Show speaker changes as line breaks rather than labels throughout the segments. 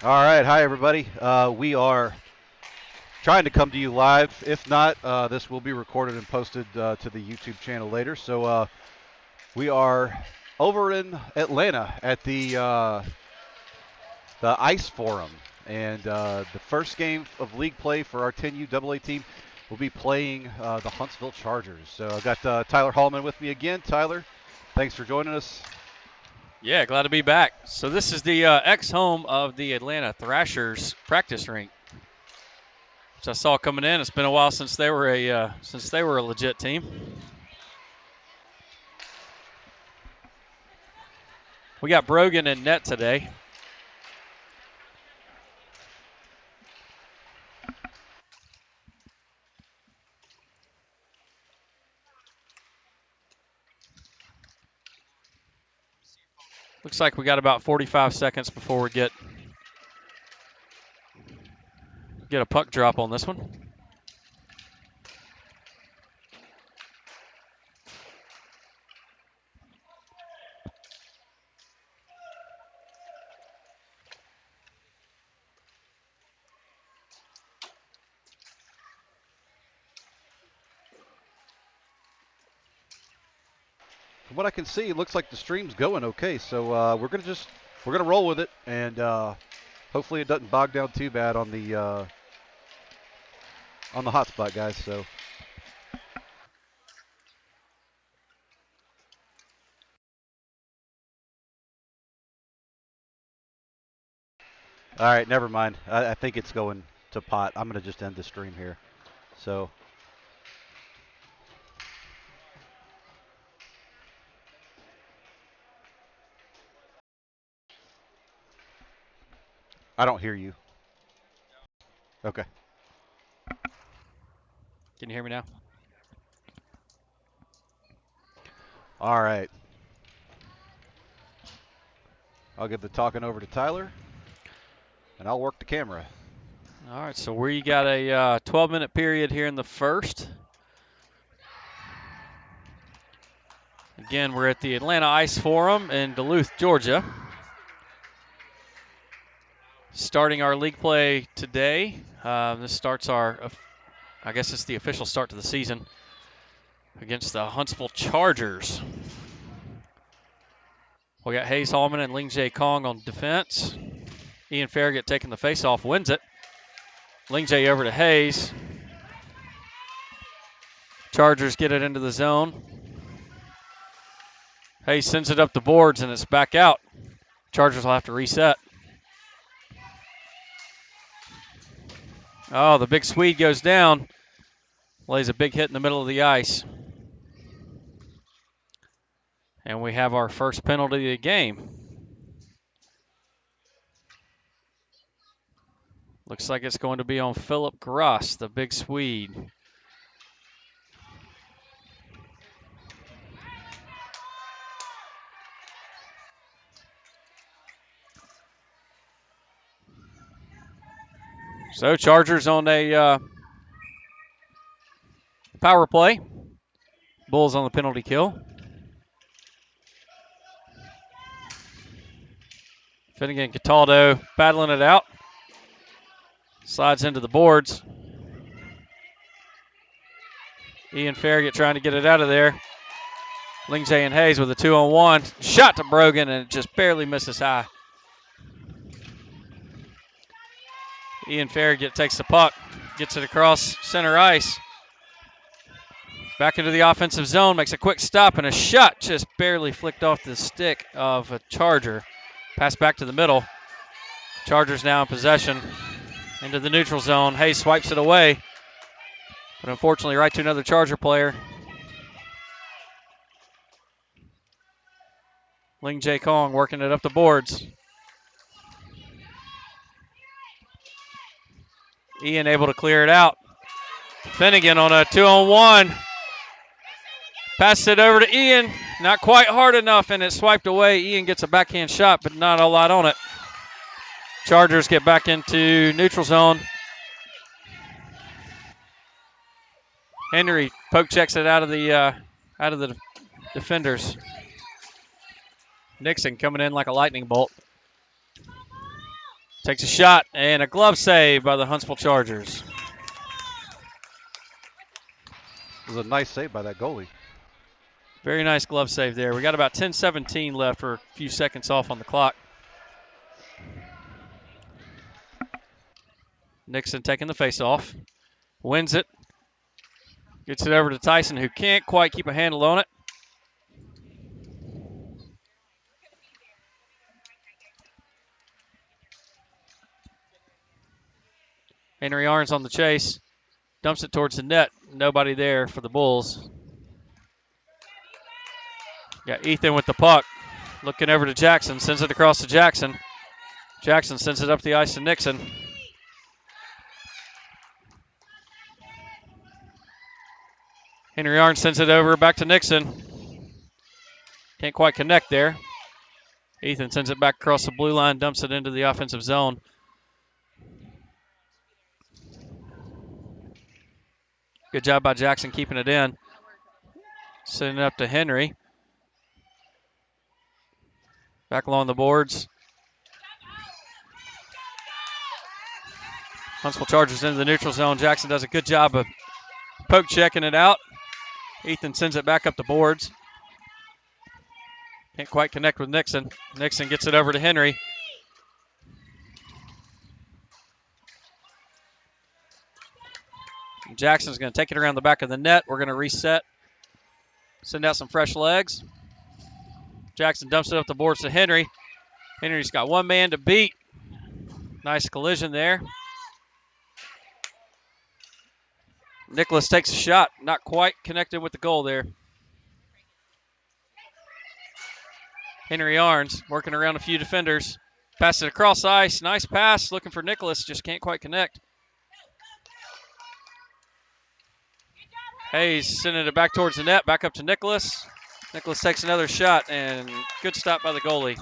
All right, hi everybody. We are trying to come to you live. If not, this will be recorded and posted to the YouTube channel later. So we are over in Atlanta at the IceForum, and the first game of league play for our 10U AA team will be playing the Huntsville Chargers. So I've got Tyler Hallman with me again. Tyler, thanks for joining us.
Yeah, glad to be back. So this is the ex-home of the Atlanta Thrashers practice rink, which I saw coming in. It's been a while since they were a legit team. We got Brogan in net today. Looks like we got about 45 seconds before we get a puck drop on this one.
From what I can see, it looks like the stream's going okay. So we're gonna roll with it, and hopefully it doesn't bog down too bad on the hotspot, guys. So all right, never mind. I think it's going to pot. I'm gonna just end the stream here. So I don't hear you. Okay.
Can you hear me now?
All right. I'll give the talking over to Tyler, and I'll work the camera.
All right, so we got a 12-minute period here in the first. Again, we're at the Atlanta IceForum in Duluth, Georgia. Starting our league play today. This starts I guess it's the official start to the season against the Huntsville Chargers. We got Hayes Hallman and Ling Jae Kong on defense. Ian Farragut taking the faceoff, wins it. Ling Jae over to Hayes. Chargers get it into the zone. Hayes sends it up the boards and it's back out. Chargers will have to reset. Oh, the big Swede goes down. Lays a big hit in the middle of the ice. And we have our first penalty of the game. Looks like it's going to be on Philip Gross, the big Swede. So Chargers on a power play. Bulls on the penalty kill. Finnegan Cataldo battling it out. Slides into the boards. Ian Farragut trying to get it out of there. Ling Jae and Hayes with a 2-on-1. Shot to Brogan and it just barely misses high. Ian Farragut takes the puck, gets it across center ice. Back into the offensive zone, makes a quick stop, and a shot just barely flicked off the stick of a Charger. Pass back to the middle. Chargers now in possession into the neutral zone. Hayes swipes it away, but unfortunately right to another Charger player. Ling Jae Kong working it up the boards. Ian able to clear it out. Finnegan on a 2-on-1. Passes it over to Ian. Not quite hard enough, and it swiped away. Ian gets a backhand shot, but not a lot on it. Chargers get back into neutral zone. Henry poke checks it out of the defenders. Nixon coming in like a lightning bolt. Takes a shot and a glove save by the Huntsville Chargers.
It was a nice save by that goalie.
Very nice glove save there. We got about 10:17 left or a few seconds off on the clock. Nixon taking the face-off. Wins it. Gets it over to Tyson, who can't quite keep a handle on it. Henry Arns on the chase. Dumps it towards the net. Nobody there for the Bulls. Got Ethan with the puck. Looking over to Jackson. Sends it across to Jackson. Jackson sends it up the ice to Nixon. Henry Arns sends it over back to Nixon. Can't quite connect there. Ethan sends it back across the blue line. Dumps it into the offensive zone. Good job by Jackson keeping it in. Sending it up to Henry. Back along the boards. Huntsville Chargers into the neutral zone. Jackson does a good job of poke checking it out. Ethan sends it back up the boards. Can't quite connect with Nixon. Nixon gets it over to Henry. Jackson's going to take it around the back of the net. We're going to reset. Send out some fresh legs. Jackson dumps it up the boards to Henry. Henry's got one man to beat. Nice collision there. Nicholas takes a shot. Not quite connected with the goal there. Henry Arns working around a few defenders. Passes it across ice. Nice pass. Looking for Nicholas. Just can't quite connect. Hayes sending it back towards the net. Back up to Nicholas. Nicholas takes another shot, and good stop by the goalie.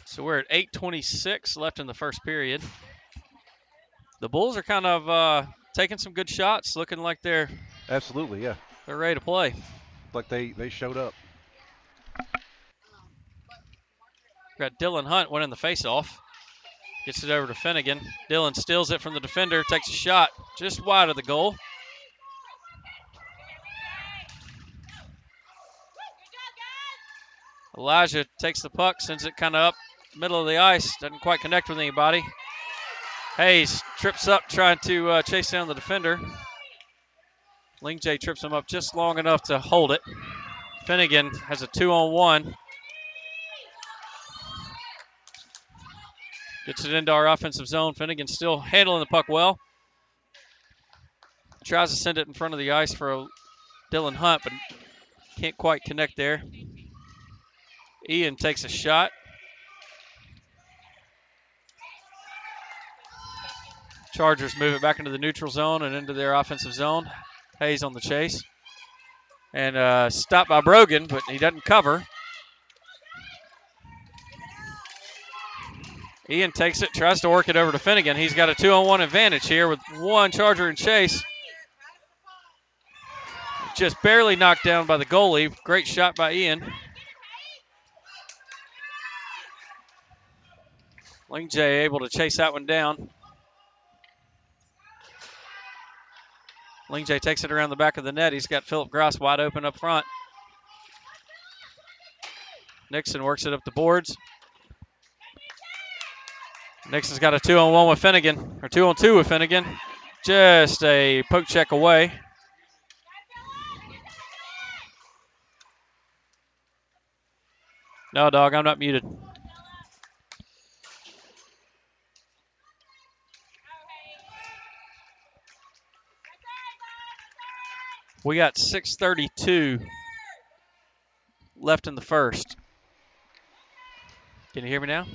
So we're at 8:26 left in the first period. The Bulls are kind of taking some good shots, looking like they're
Absolutely, yeah.
they're ready to play.
Like they showed up.
We've got Dylan Hunt winning the faceoff. Gets it over to Finnegan. Dylan steals it from the defender, takes a shot just wide of the goal. Elijah takes the puck, sends it kind of up middle of the ice. Doesn't quite connect with anybody. Hayes trips up trying to chase down the defender. Ling J trips him up just long enough to hold it. Finnegan has a 2-on-1. Gets it into our offensive zone. Finnegan still handling the puck well. Tries to send it in front of the ice for Dylan Hunt, but can't quite connect there. Ian takes a shot. Chargers move it back into the neutral zone and into their offensive zone. Hayes on the chase. And stopped by Brogan, but he doesn't cover. Ian takes it, tries to work it over to Finnegan. He's got a 2-on-1 advantage here with one Charger in chase. Just barely knocked down by the goalie. Great shot by Ian. Ling J able to chase that one down. Ling J takes it around the back of the net. He's got Philip Gross wide open up front. Nixon works it up the boards. Nixon's got a 2-on-1 with Finnegan, or 2-on-2 with Finnegan. Just a poke check away. No, dog, I'm not muted. We got 6:32 left in the first. Can you hear me now?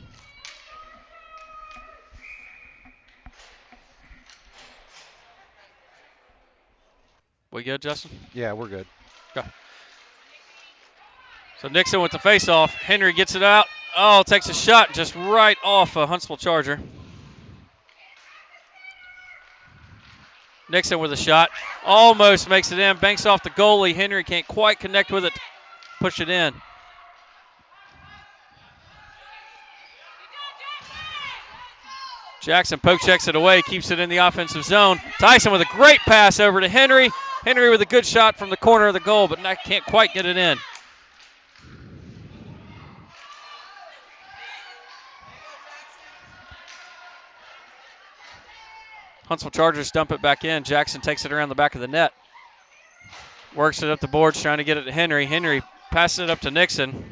We good, Justin?
Yeah, we're good.
Go. So Nixon with the face-off. Henry gets it out. Oh, takes a shot just right off a Huntsville Charger. Nixon with a shot. Almost makes it in. Banks off the goalie. Henry can't quite connect with it. Push it in. Jackson poke checks it away, keeps it in the offensive zone. Tyson with a great pass over to Henry. Henry with a good shot from the corner of the goal, but can't quite get it in. Huntsville Chargers dump it back in. Jackson takes it around the back of the net. Works it up the boards, trying to get it to Henry. Henry passes it up to Nixon.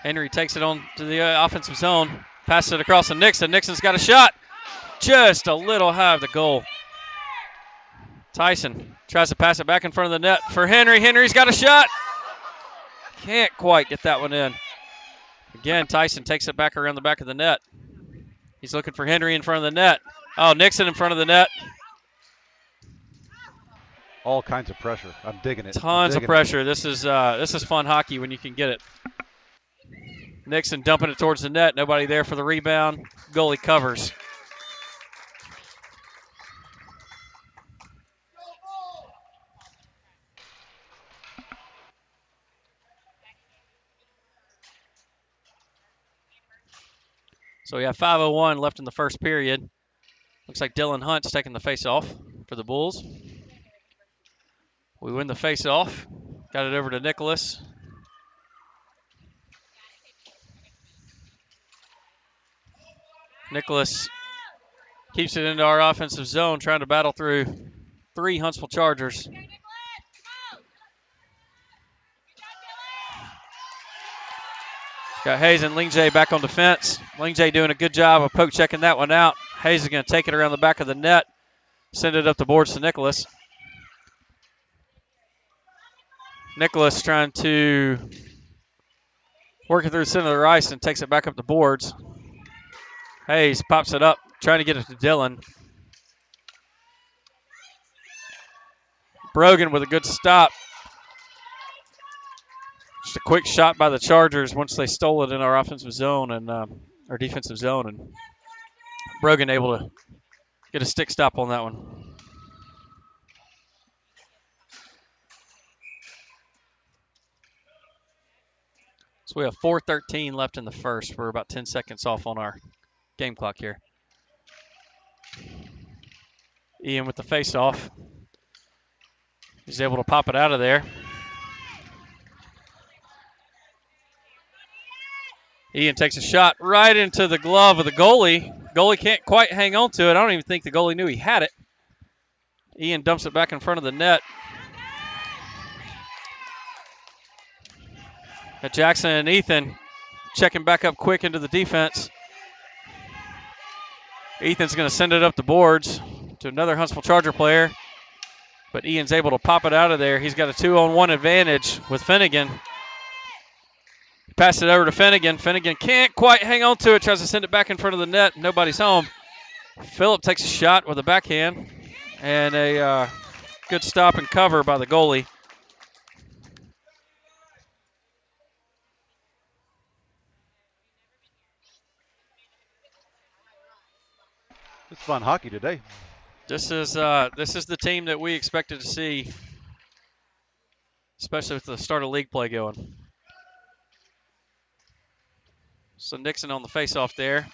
Henry takes it on to the offensive zone. Passes it across to Nixon. Nixon's got a shot. Just a little high of the goal. Tyson tries to pass it back in front of the net for Henry. Henry's got a shot. Can't quite get that one in. Again, Tyson takes it back around the back of the net. He's looking for Henry in front of the net. Oh, Nixon in front of the net.
All kinds of pressure. I'm digging it.
Tons of pressure. This is fun hockey when you can get it. Nixon dumping it towards the net. Nobody there for the rebound. Goalie covers. So we have 5:01 left in the first period. Looks like Dylan Hunt's taking the face-off for the Bulls. We win the face-off. Got it over to Nicholas. Nicholas keeps it into our offensive zone, trying to battle through 3 Huntsville Chargers. Got Hayes and Lingjay back on defense. Lingjay doing a good job of poke checking that one out. Hayes is going to take it around the back of the net, send it up the boards to Nicholas. Nicholas trying to work it through the center of the ice and takes it back up the boards. Hayes pops it up, trying to get it to Dylan. Brogan with a good stop. Just a quick shot by the Chargers once they stole it in our offensive zone and our defensive zone, and Brogan able to get a stick stop on that one. So we have 4:13 left in the first. We're about 10 seconds off on our game clock here. Ian with the face-off. He's able to pop it out of there. Ian takes a shot right into the glove of the goalie. Goalie can't quite hang on to it. I don't even think the goalie knew he had it. Ian dumps it back in front of the net. Got Jackson and Ethan checking back up quick into the defense. Ethan's going to send it up the boards to another Huntsville Charger player. But Ian's able to pop it out of there. He's got a 2-on-1 advantage with Finnegan. Pass it over to Finnegan. Finnegan can't quite hang on to it. Tries to send it back in front of the net. Nobody's home. Phillip takes a shot with a backhand. And a good stop and cover by the goalie.
It's fun hockey today.
This is the team that we expected to see, especially with the start of league play going. So Nixon on the faceoff there.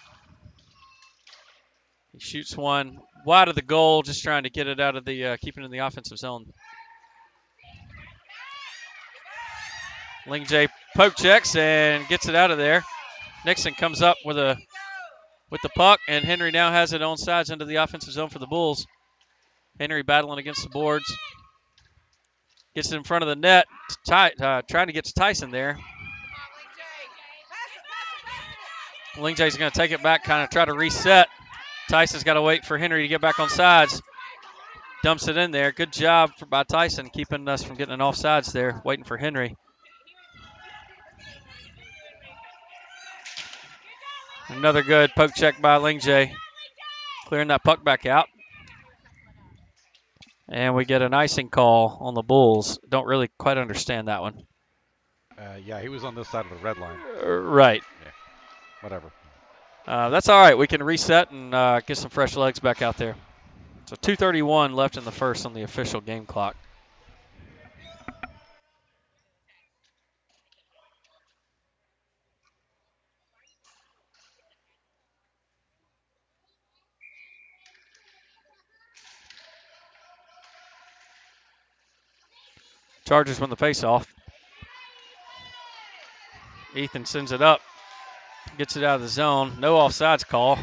He shoots one wide of the goal, just trying to get it out of the, keeping it in the offensive zone. Lingjay poke checks and gets it out of there. Nixon comes up with the puck, and Henry now has it on sides into the offensive zone for the Bulls. Henry battling against the boards. Gets it in front of the net, trying to get to Tyson there. Lingjay's going to take it back, kind of try to reset. Tyson's got to wait for Henry to get back on sides. Dumps it in there. Good job by Tyson keeping us from getting an offsides there, waiting for Henry. Another good poke check by Lingjay, clearing that puck back out. And we get an icing call on the Bulls. Don't really quite understand that one.
Yeah, he was on this side of the red line.
Right.
Yeah, whatever.
That's all right. We can reset and get some fresh legs back out there. So 2:31 left in the first on the official game clock. Chargers win the faceoff. Ethan sends it up. Gets it out of the zone. No offsides call.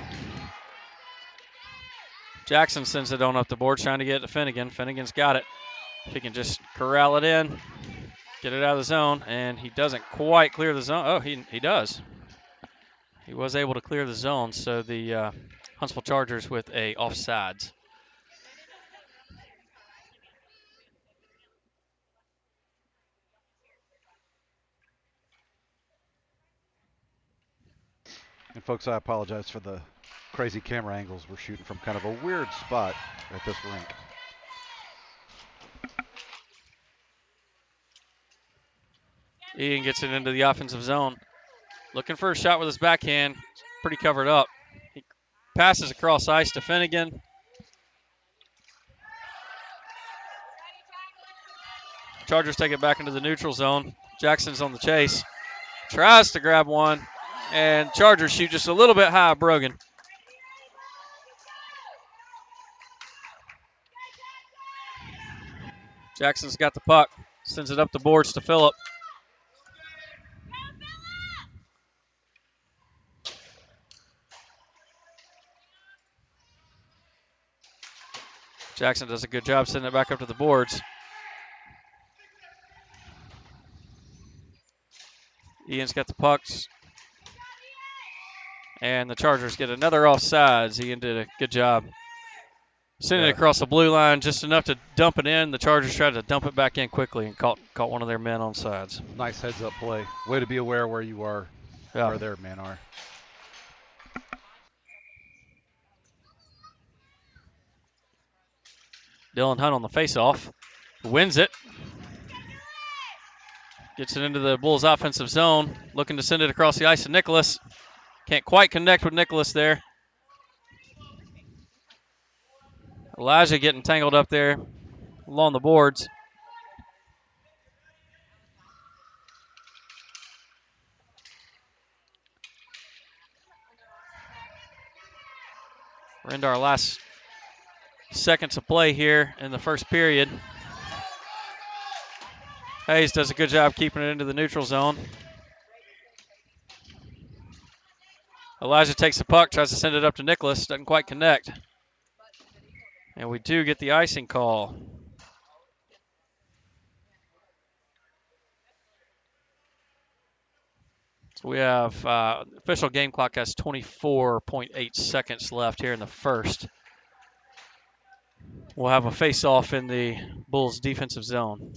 Jackson sends it on up the board, trying to get it to Finnegan. Finnegan's got it. If he can just corral it in, get it out of the zone, and he doesn't quite clear the zone. Oh, he does. He was able to clear the zone, so the Huntsville Chargers with a offsides.
And folks, I apologize for the crazy camera angles. We're shooting from kind of a weird spot at this rink.
Ian gets it into the offensive zone. Looking for a shot with his backhand. Pretty covered up. He passes across ice to Finnegan. Chargers take it back into the neutral zone. Jackson's on the chase. Tries to grab one, and Chargers shoot just a little bit high of Brogan. Jackson's got the puck. Sends it up the boards to Phillip. Jackson does a good job sending it back up to the boards. Ian's got the pucks. And the Chargers get another offsides. Ian did a good job sending it across the blue line just enough to dump it in. The Chargers tried to dump it back in quickly and caught one of their men on sides.
Nice heads-up play. Way to be aware where you are, where their men are.
Dylan Hunt on the faceoff. Wins it. Gets it into the Bulls' offensive zone. Looking to send it across the ice to Nicholas. Can't quite connect with Nicholas there. Elijah getting tangled up there along the boards. We're into our last seconds of play here in the first period. Hayes does a good job keeping it into the neutral zone. Elijah takes the puck, tries to send it up to Nicholas, doesn't quite connect. And we do get the icing call. So we have, official game clock has 24.8 seconds left here in the first. We'll have a face-off in the Bulls' defensive zone.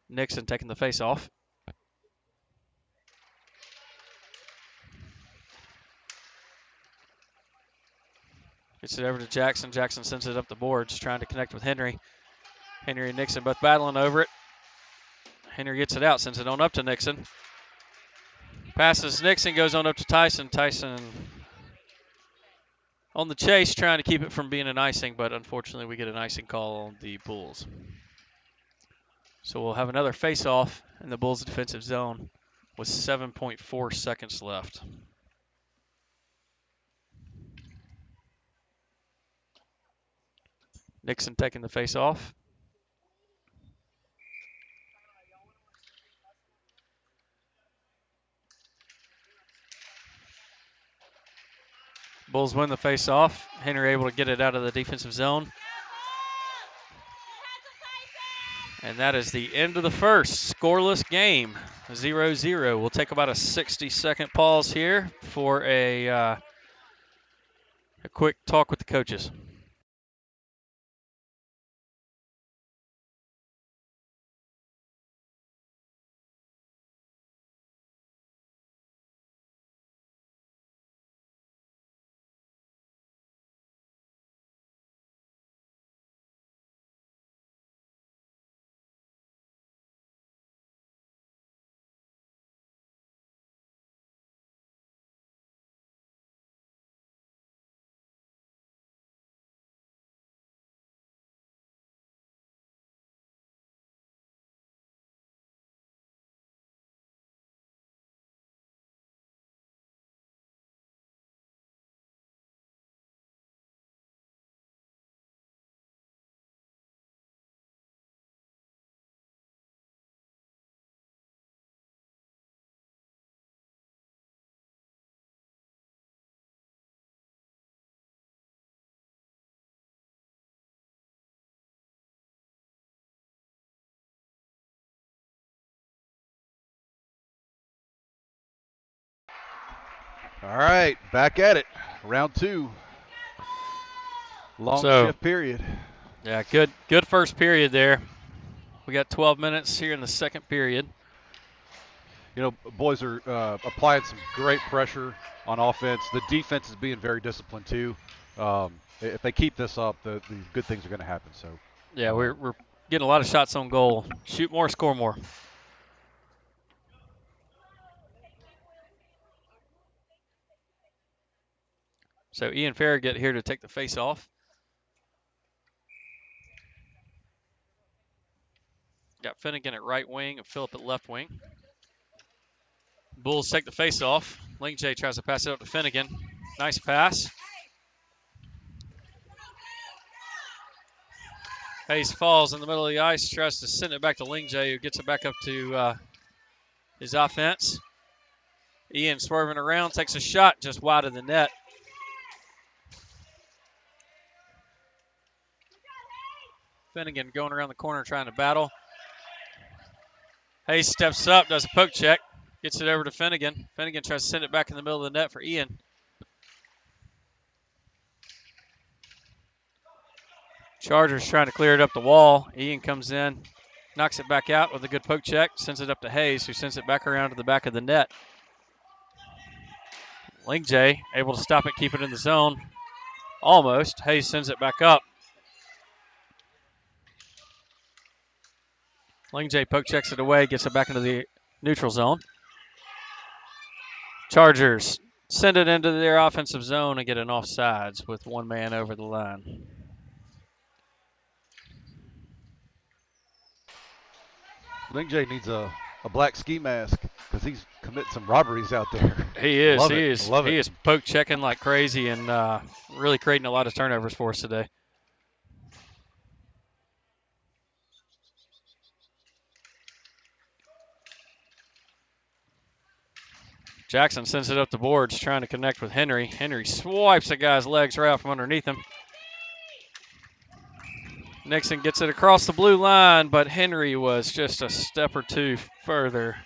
Nixon taking the face-off. Gets it over to Jackson. Jackson sends it up the boards, trying to connect with Henry. Henry and Nixon both battling over it. Henry gets it out, sends it on up to Nixon. Passes Nixon, goes on up to Tyson. Tyson on the chase, trying to keep it from being an icing, but unfortunately we get an icing call on the Bulls. So we'll have another face-off in the Bulls' defensive zone with 7.4 seconds left. Nixon taking the face-off. Bulls win the face-off. Henry able to get it out of the defensive zone. And that is the end of the first. Scoreless game, 0-0. We'll take about a 60-second pause here for a quick talk with the coaches.
All right, back at it. Round 2. Long shift period.
Yeah, good first period there. We got 12 minutes here in the second period.
You know, boys are applying some great pressure on offense. The defense is being very disciplined too. If they keep this up, the good things are going to happen. So.
Yeah, we're getting a lot of shots on goal. Shoot more, score more. So Ian Farragut here to take the face off. Got Finnegan at right wing and Phillip at left wing. Bulls take the face off. Ling J tries to pass it up to Finnegan. Nice pass. Hayes falls in the middle of the ice, tries to send it back to Ling J, who gets it back up to his offense. Ian swerving around, takes a shot just wide of the net. Finnegan going around the corner trying to battle. Hayes steps up, does a poke check, gets it over to Finnegan. Finnegan tries to send it back in the middle of the net for Ian. Chargers trying to clear it up the wall. Ian comes in, knocks it back out with a good poke check, sends it up to Hayes, who sends it back around to the back of the net. Ling J able to stop it, keep it in the zone. Almost. Hayes sends it back up. Ling J poke checks it away, gets it back into the neutral zone. Chargers send it into their offensive zone and get an offsides with one man over the line.
Ling J needs a black ski mask because he's committing some robberies out there.
He is.
Love
He
it.
is.
Love
He
it.
is poke checking like crazy and really creating a lot of turnovers for us today. Jackson sends it up the boards, trying to connect with Henry. Henry swipes the guy's legs right out from underneath him. Nixon gets it across the blue line, but Henry was just a step or two further,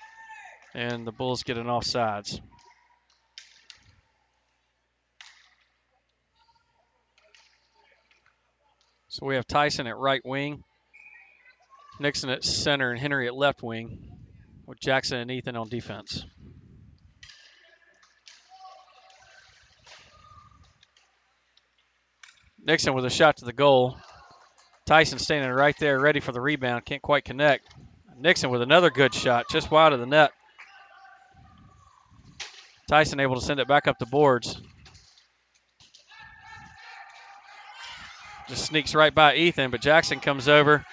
and the Bulls get an offsides. So we have Tyson at right wing, Nixon at center, and Henry at left wing, with Jackson and Ethan on defense. Nixon with a shot to the goal. Tyson standing right there, ready for the rebound. Can't quite connect. Nixon with another good shot, just wide of the net. Tyson able to send it back up the boards. Just sneaks right by Ethan, but Jackson comes over.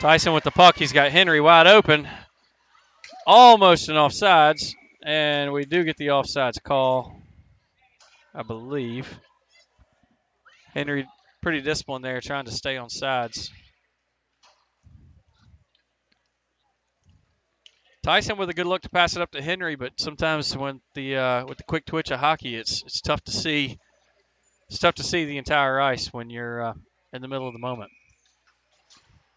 Tyson with the puck. He's got Henry wide open. Almost an offsides, and we do get the offsides call, I believe. Henry pretty disciplined there, trying to stay on sides. Tyson with a good look to pass it up to Henry, but sometimes when with the quick twitch of hockey, it's tough to see. It's tough to see the entire ice when you're in the middle of the moment.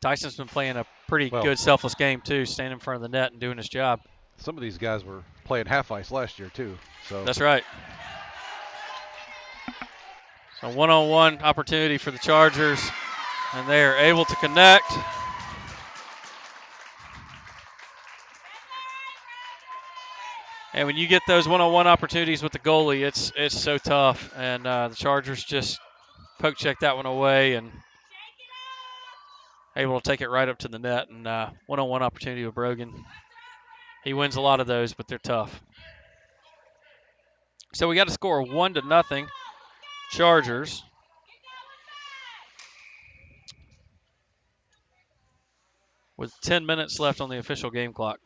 Tyson's been playing a pretty good selfless game too, standing in front of the net and doing his job.
Some of these guys were playing half ice last year too. So
that's right. So one-on-one opportunity for the Chargers, and they are able to connect. And when you get those one-on-one opportunities with the goalie, it's so tough. And the Chargers just poke check that one away and able to take it right up to the net. And one-on-one opportunity with Brogan. He wins a lot of those, but they're tough. So we got to score 1-0 Chargers. With 10 minutes left on the official game clock.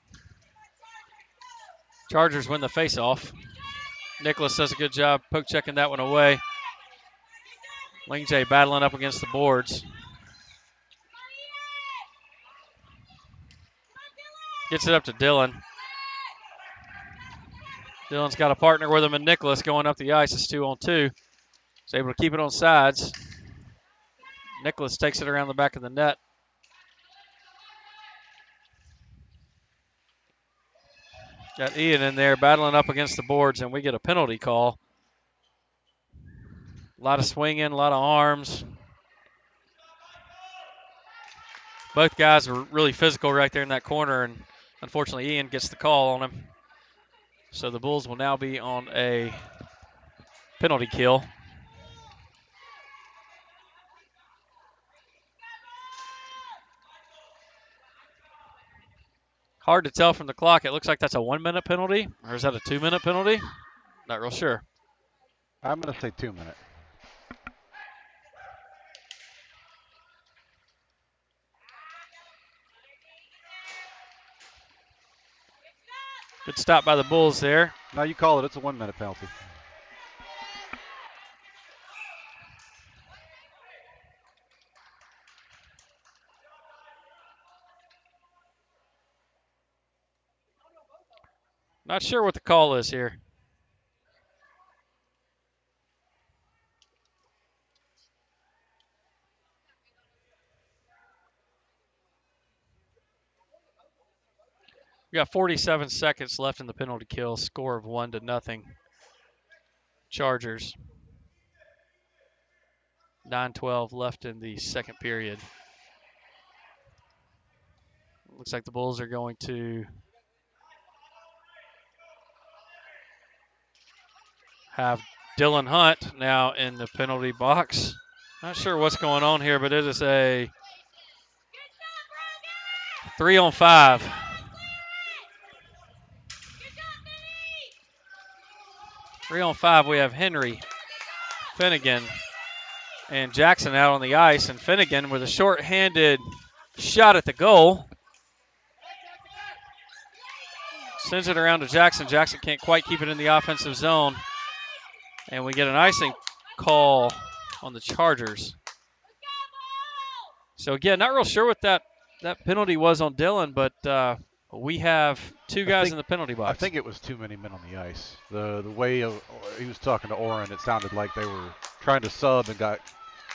Chargers win the face-off. Nicholas does a good job poke checking that one away. Ling J battling up against the boards. Gets it up to Dylan. Dylan's got a partner with him and Nicholas going up the ice. It's 2-on-2. He's able to keep it on sides. Nicholas takes it around the back of the net. Got Ian in there battling up against the boards, and we get a penalty call. A lot of swinging, a lot of arms. Both guys were really physical right there in that corner, and unfortunately Ian gets the call on him. So the Bulls will now be on a penalty kill. Hard to tell from the clock. It looks like that's a 1-minute penalty, or is that a 2-minute penalty? Not real sure.
I'm going to say 2 minute.
Good stop by the Bulls there.
No, you call it. It's a 1 minute penalty.
Not sure what the call is here. We got 47 seconds left in the penalty kill. Score of 1-0. Chargers. 9:12 left in the second period. Looks like the Bulls are going to have Dylan Hunt now in the penalty box. Not sure what's going on here, but it is a 3-on-5. 3-on-5, we have Henry, Finnegan, and Jackson out on the ice. And Finnegan with a short-handed shot at the goal. Sends it around to Jackson. Jackson can't quite keep it in the offensive zone. And we get an icing call on the Chargers. So, again, not real sure what that penalty was on Dylan, but we have two guys in the penalty box.
I think it was too many men on the ice. The way he was talking to Oren, it sounded like they were trying to sub and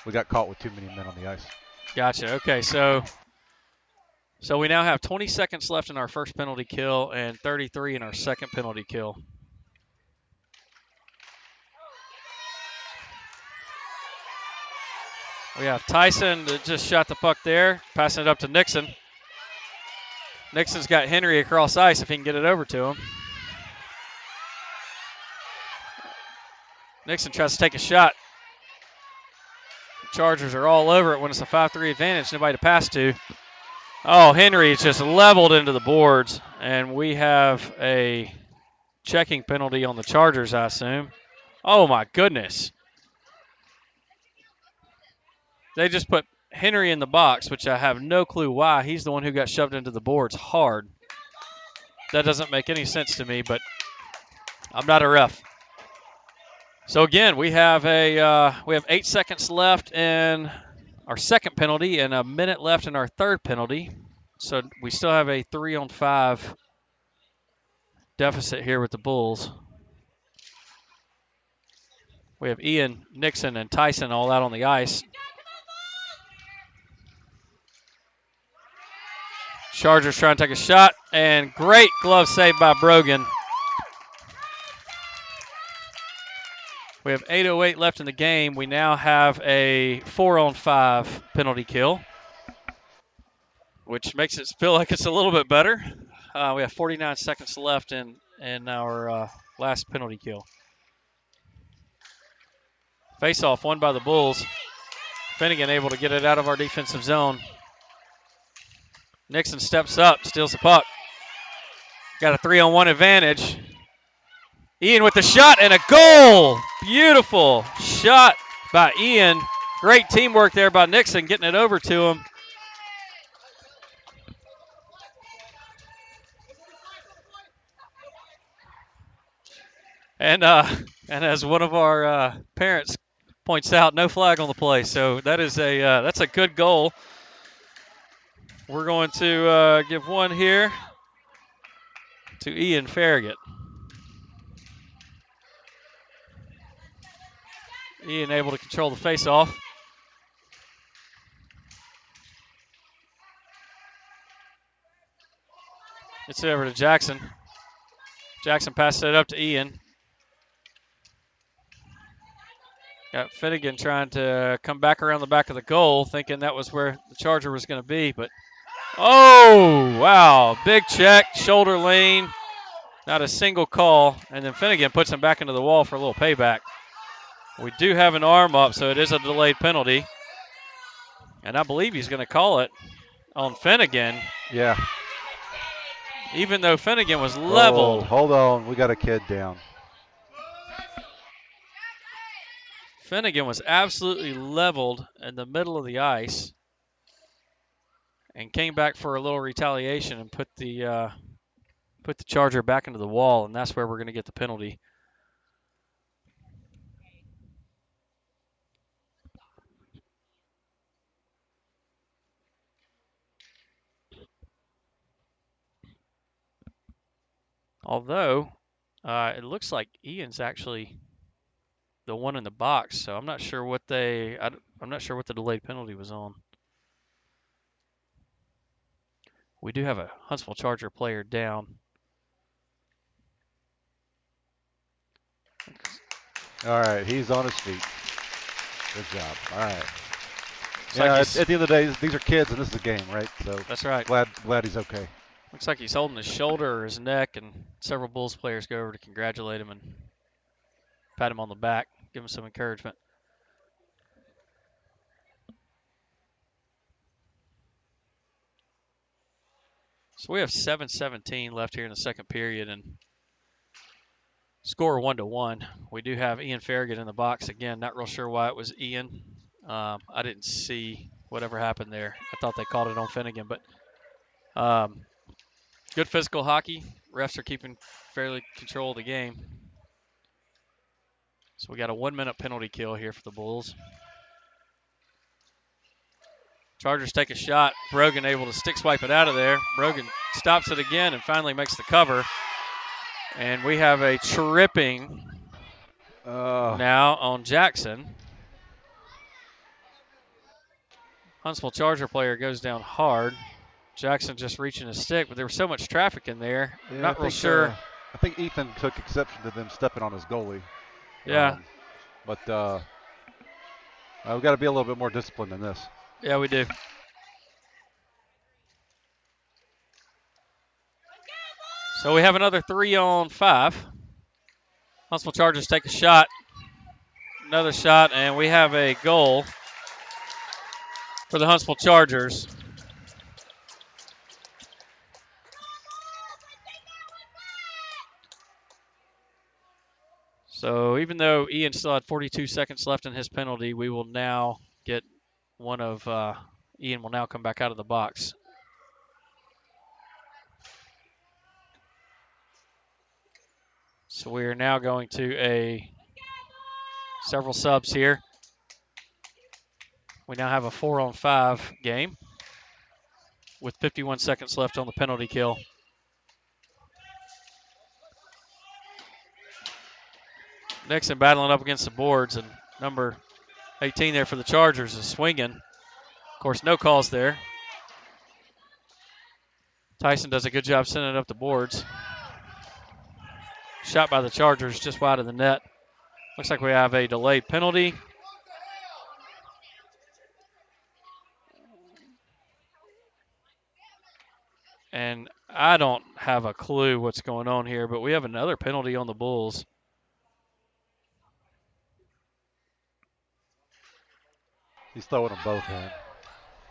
we got caught with too many men on the ice.
Gotcha. Okay, so we now have 20 seconds left in our first penalty kill and 33 in our second penalty kill. We have Tyson that just shot the puck there, passing it up to Nixon. Nixon's got Henry across ice if he can get it over to him. Nixon tries to take a shot. The Chargers are all over it when it's a 5-3 advantage, nobody to pass to. Oh, Henry is just leveled into the boards, and we have a checking penalty on the Chargers, I assume. Oh, my goodness. They just put Henry in the box, which I have no clue why. He's the one who got shoved into the boards hard. That doesn't make any sense to me, but I'm not a ref. So again, we have 8 seconds left in our second penalty and a minute left in our third penalty. So we still have a 3-on-5 deficit here with the Bulls. We have Ian, Nixon, and Tyson all out on the ice. Chargers trying to take a shot, and great glove save by Brogan. We have 8:08 left in the game. We now have a 4-on-5 penalty kill, which makes it feel like it's a little bit better. We have 49 seconds left in our last penalty kill. Face-off won by the Bulls. Finnegan able to get it out of our defensive zone. Nixon steps up, steals the puck. Got a 3-on-1 advantage. Ian with the shot and a goal. Beautiful shot by Ian. Great teamwork there by Nixon getting it over to him. And as one of our parents points out, no flag on the play. So that is that's a good goal. We're going to give one here to Ian Farragut. Ian able to control the face-off. It's over to Jackson. Jackson passes it up to Ian. Got Finnegan trying to come back around the back of the goal, thinking that was where the Charger was going to be. But, oh, wow. Big check, shoulder lean. Not a single call. And then Finnegan puts him back into the wall for a little payback. We do have an arm up, so it is a delayed penalty. And I believe he's going to call it on Finnegan.
Yeah.
Even though Finnegan was
Oh,
leveled.
hold on. We got a kid down.
Finnegan was absolutely leveled in the middle of the ice and came back for a little retaliation and put the Charger back into the wall, and that's where we're going to get the penalty. Although it looks like Ian's actually the one in the box, so I'm not sure what I'm not sure what the delayed penalty was on. We do have a Huntsville Charger player down.
All right, he's on his feet. Good job. All right.
Looks
Yeah,
like
at the end of the day, these are kids, and this is a game, right? So
that's right.
Glad he's okay.
Looks like he's holding his shoulder or his neck, and several Bulls players go over to congratulate him and pat him on the back, give him some encouragement. So we have 7:17 left here in the second period, and score 1-1. We do have Ian Farragut in the box again. Not real sure why it was Ian. I didn't see whatever happened there. I thought they called it on Finnegan, but good physical hockey. Refs are keeping fairly control of the game. So we got a 1-minute penalty kill here for the Bulls. Chargers take a shot. Brogan able to stick swipe it out of there. Brogan stops it again and finally makes the cover. And we have a tripping now on Jackson. Huntsville Charger player goes down hard. Jackson just reaching his stick, but there was so much traffic in there.
Yeah,
Not real sure.
I think Ethan took exception to them stepping on his goalie.
Yeah.
But we've got to be a little bit more disciplined than this.
Yeah, we do. So we have another 3-on-5. Huntsville Chargers take a shot. Another shot, and we have a goal for the Huntsville Chargers. So even though Ian still had 42 seconds left in his penalty, we will now get one of Ian will now come back out of the box. So we are now going to several subs here. We now have a 4-on-5 game with 51 seconds left on the penalty kill. Nixon battling up against the boards, and number 18 there for the Chargers is swinging. Of course, no calls there. Tyson does a good job sending it up the boards. Shot by the Chargers just wide of the net. Looks like we have a delayed penalty. And I don't have a clue what's going on here, but we have another penalty on the Bulls.
He's throwing them both in.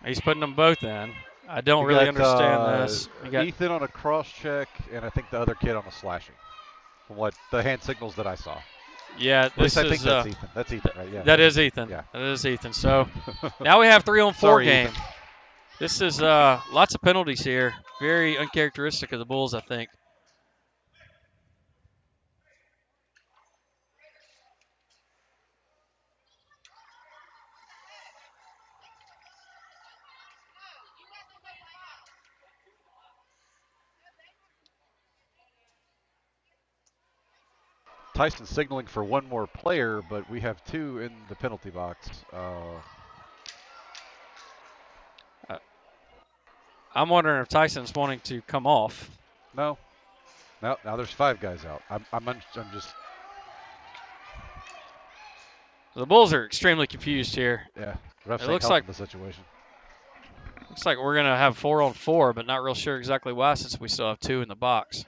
He's putting them both in. I don't really understand this.
You got Ethan on a cross check, and I think the other kid on a slashing. From what the hand signals that I saw.
Yeah,
At least I think that's Ethan. That's Ethan, right? Yeah.
That is Ethan.
Yeah.
That is Ethan. So now we have 3-on-4
Sorry,
game.
Ethan.
This is lots of penalties here. Very uncharacteristic of the Bulls, I think.
Tyson signaling for one more player, but we have two in the penalty box.
I'm wondering if Tyson's wanting to come off.
No. Now there's 5 guys out. I'm just
The Bulls are extremely confused here.
yeah. Refs
It
ain't
looks
helping
like
the situation.
we're gonna have 4-on-4, but not real sure exactly why since we still have 2 in the box.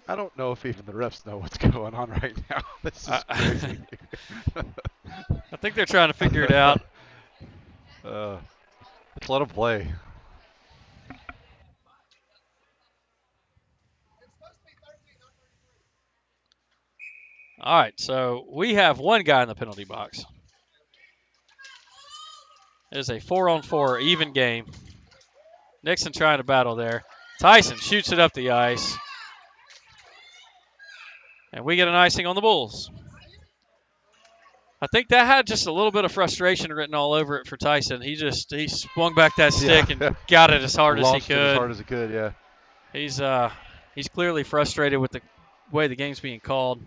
I don't know if even the refs know what's going on right now. This is crazy.
I think they're trying to figure it out.
Just let them play.
All right, so we have 1 guy in the penalty box. It is a 4-on-4 even game. Nixon trying to battle there. Tyson shoots it up the ice. And we get an icing on the Bulls. I think that had just a little bit of frustration written all over it for Tyson. He swung back that stick and got it as hard as he
Launched it as
could.
hard as he could, yeah.
He's clearly frustrated with the way the game's being called.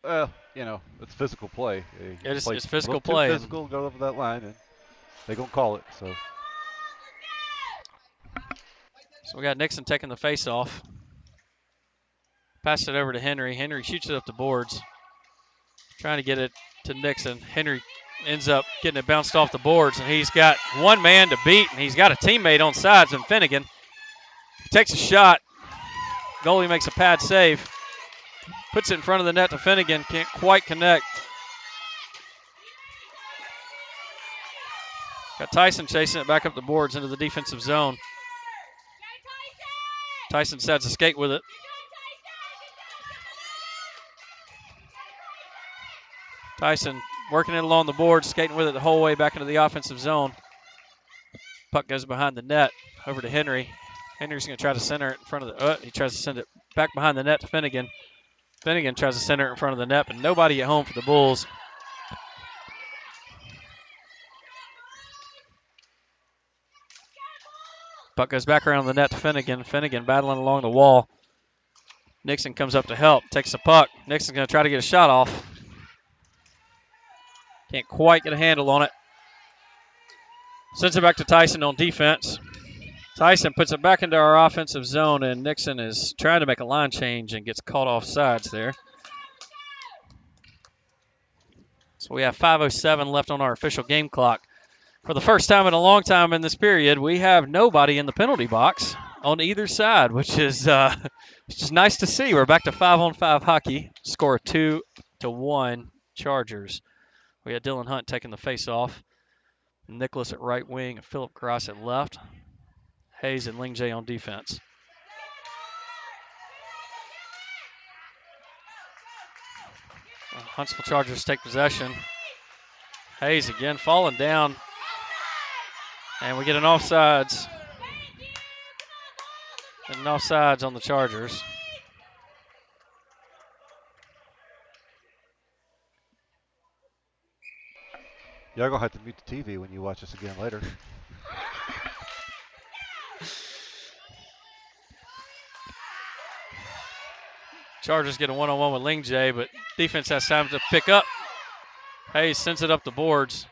Well, it's physical play.
It's
A
physical
little
play.
too physical, go over that line, and they're going to call it. So
we got Nixon taking the face off. Passed it over to Henry. Henry shoots it up the boards. Trying to get it to Nixon. Henry ends up getting it bounced off the boards, and he's got 1 man to beat, and he's got a teammate on sides in Finnegan. He takes a shot. Goalie makes a pad save. Puts it in front of the net to Finnegan. Can't quite connect. Got Tyson chasing it back up the boards into the defensive zone. Tyson decides to skate with it. Tyson working it along the board, skating with it the whole way back into the offensive zone. Puck goes behind the net over to Henry. Henry's going to try to center it in front of the. He tries to send it back behind the net to Finnegan. Finnegan tries to center it in front of the net, but nobody at home for the Bulls. Puck goes back around the net to Finnegan. Finnegan battling along the wall. Nixon comes up to help, takes the puck. Nixon's going to try to get a shot off. Can't quite get a handle on it. Sends it back to Tyson on defense. Tyson puts it back into our offensive zone, and Nixon is trying to make a line change and gets caught off sides there. So we have 5:07 left on our official game clock. For the first time in a long time in this period, we have nobody in the penalty box on either side, which is nice to see. We're back to 5-on-5 hockey. Score 2-1 Chargers. We had Dylan Hunt taking the face-off. Nicholas at right wing and Philip Cross at left. Hayes and Ling J on defense. Huntsville Chargers take possession. Hayes again falling down. And we get an offsides. And an offsides on the Chargers.
Y'all going to have to mute the TV when you watch this again later.
Chargers get a one-on-one with Ling J, but defense has time to pick up. Hayes sends it up the boards.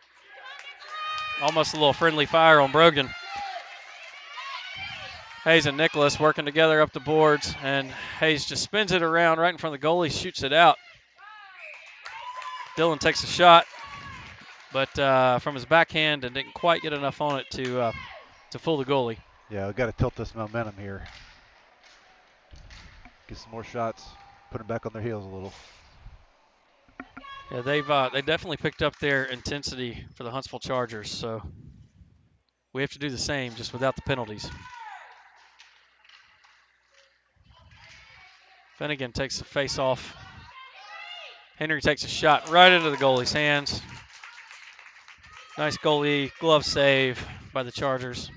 Almost a little friendly fire on Brogan. Hayes and Nicholas working together up the boards, and Hayes just spins it around right in front of the goalie, shoots it out. Dylan takes a shot, but from his backhand and didn't quite get enough on it to fool the goalie.
Yeah, we've got to tilt this momentum here. Get some more shots, put them back on their heels a little.
Yeah, they definitely picked up their intensity for the Huntsville Chargers, so we have to do the same, just without the penalties. Finnegan takes the face off. Henry takes a shot right into the goalie's hands. Nice goalie glove save by the Chargers.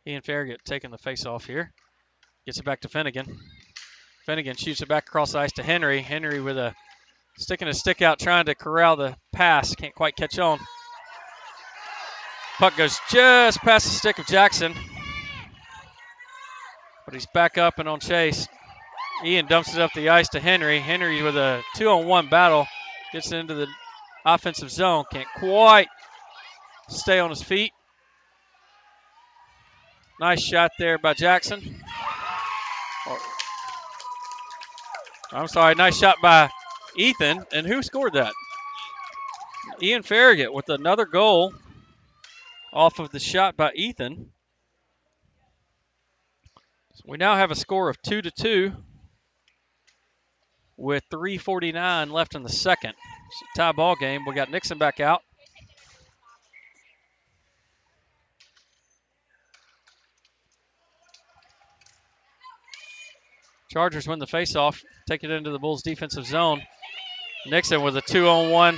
Ian Farragut taking the face off here. Gets it back to Finnegan. Finnegan shoots it back across the ice to Henry. Henry with a sticking a stick out trying to corral the pass. Can't quite catch on. Puck goes just past the stick of Jackson. but he's back up and on chase. Ian dumps it up the ice to Henry. Henry with a 2-on-1 battle. Gets into the offensive zone. Can't quite stay on his feet. Nice shot there by Jackson. I'm sorry, nice shot by Ethan. And who scored that? Ian Farragut with another goal off of the shot by Ethan. So we now have a score of 2-2 with 3:49 left in the second. It's a tie ball game. We got Nixon back out. Chargers win the faceoff, take it into the Bulls' defensive zone. Nixon with a 2-on-1.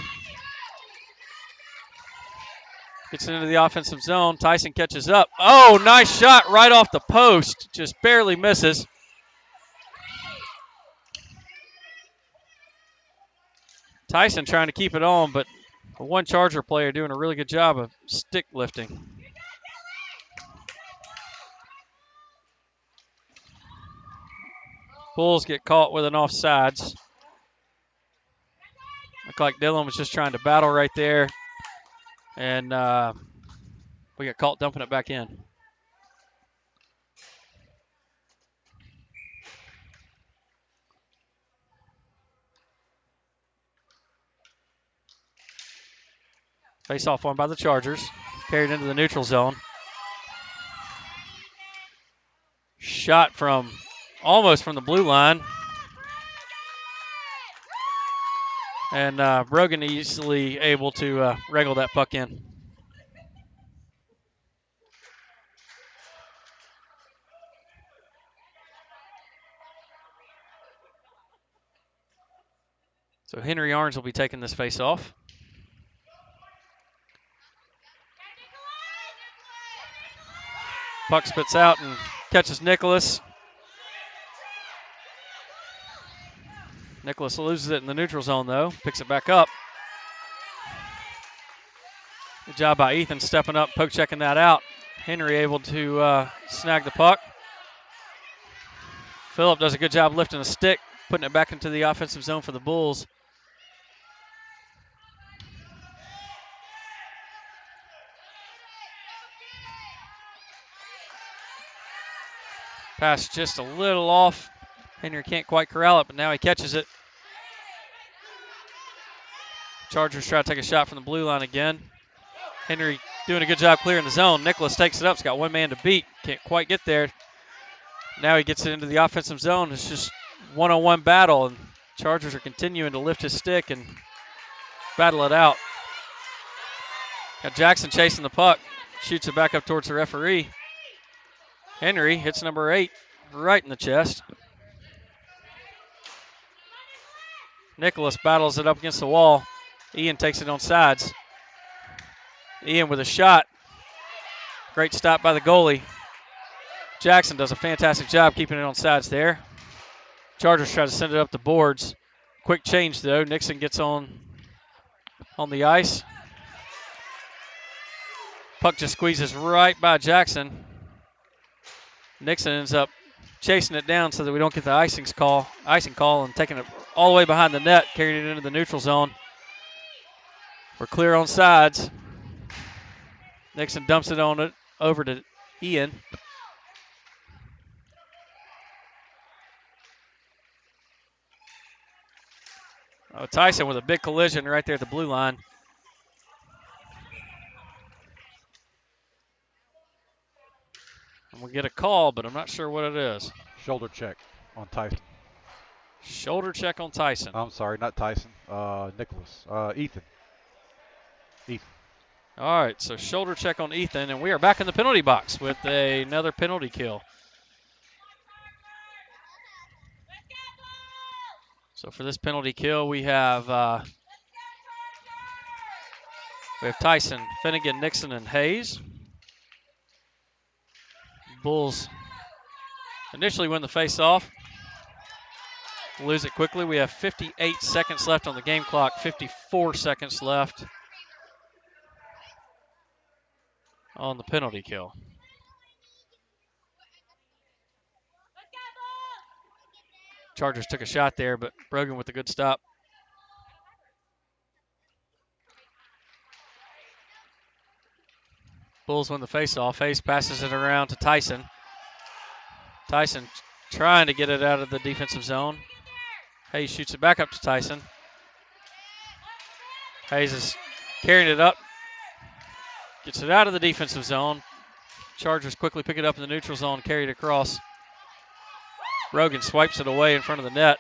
Gets into the offensive zone. Tyson catches up. Oh, nice shot right off the post. Just barely misses. Tyson trying to keep it on, but one Charger player doing a really good job of stick lifting. Bulls get caught with an offsides. Looked like Dillon was just trying to battle right there. And we got caught dumping it back in. Face-off won by the Chargers. Carried into the neutral zone. Shot from almost from the blue line. And Brogan easily able to wrangle that puck in. So Henry Arns will be taking this face-off. Puck spits out and catches Nicholas. Nicholas loses it in the neutral zone, though. Picks it back up. Good job by Ethan stepping up, poke checking that out. Henry able to snag the puck. Phillip does a good job lifting a stick, putting it back into the offensive zone for the Bulls. Pass just a little off. Henry can't quite corral it, but now he catches it. Chargers try to take a shot from the blue line again. Henry doing a good job clearing the zone. Nicholas takes it up. He's got one man to beat. Can't quite get there. Now he gets it into the offensive zone. It's just one-on-one battle, and Chargers are continuing to lift his stick and battle it out. Got Jackson chasing the puck. Shoots it back up towards the referee. Henry hits number 8 right in the chest. Nicholas battles it up against the wall. Ian takes it on sides. Ian with a shot. Great stop by the goalie. Jackson does a fantastic job keeping it on sides there. Chargers try to send it up the boards. Quick change, though. Nixon gets on the ice. Puck just squeezes right by Jackson. Nixon ends up chasing it down so that we don't get the icing call and taking it all the way behind the net, carrying it into the neutral zone. We're clear on sides. Nixon dumps it over to Ian. Oh, Tyson with a big collision right there at the blue line. And we get a call, but I'm not sure what it is.
Shoulder check on Tyson.
Shoulder check on Tyson.
I'm sorry, not Tyson. Nicholas. Ethan.
All right, so shoulder check on Ethan, and we are back in the penalty box with another penalty kill. So for this penalty kill, we have Tyson, Finnegan, Nixon, and Hayes. Bulls initially win the face-off. Lose it quickly. We have 58 seconds left on the game clock, 54 seconds left on the penalty kill. Chargers took a shot there, but Brogan with a good stop. Bulls win the faceoff. Hayes passes it around to Tyson. Tyson trying to get it out of the defensive zone. Hayes shoots it back up to Tyson. Hayes is carrying it up. Gets it out of the defensive zone. Chargers quickly pick it up in the neutral zone, carry it across. Brogan swipes it away in front of the net.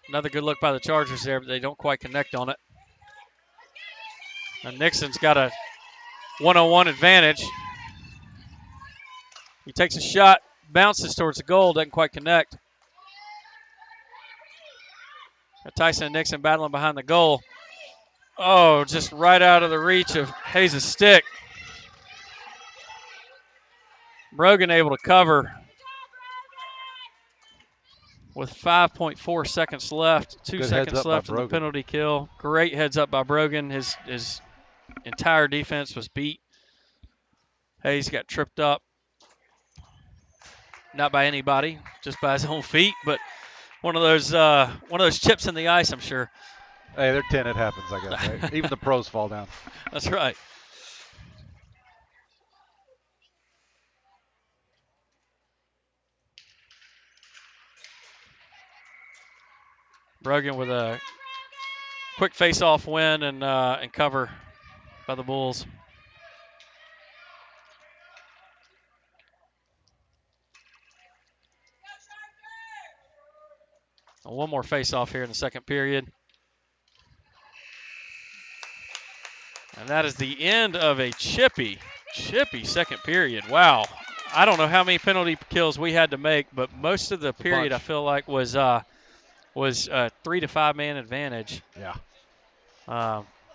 Another good look by the Chargers there, but they don't quite connect on it. And Nixon's got a one-on-one advantage. He takes a shot, bounces towards the goal, doesn't quite connect. Tyson and Nixon battling behind the goal. Oh, just right out of the reach of Hayes' stick. Brogan able to cover with 5.4 seconds left. 2 seconds left in the penalty kill. Great heads up by Brogan. His entire defense was beat. Hayes got tripped up. Not by anybody, just by his own feet, but one of those chips in the ice, I'm sure.
Hey, they're 10. It happens, I guess, right? Even the pros fall down.
That's right. Brogan with a quick face-off win and cover by the Bulls. One more face-off here in the second period. And that is the end of a chippy second period. Wow. I don't know how many penalty kills we had to make, but most of the period I feel like was a 3 to 5 man advantage.
Yeah.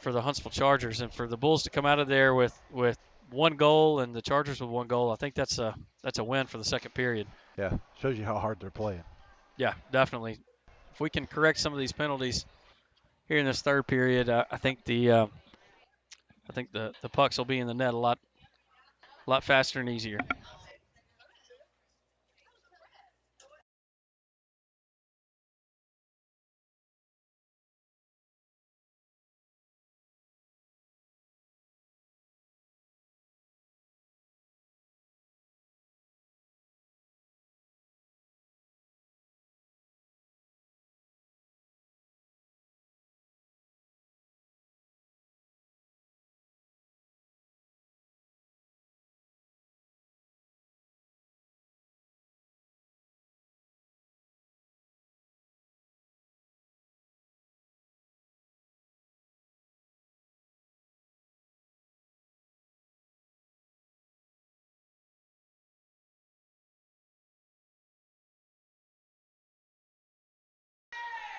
For the Huntsville Chargers, and for the Bulls to come out of there with one goal and the Chargers with one goal, I think that's a win for the second period.
Yeah, shows you how hard they're playing.
Yeah, definitely. If we can correct some of these penalties here in this third period, I think the pucks will be in the net a lot faster and easier.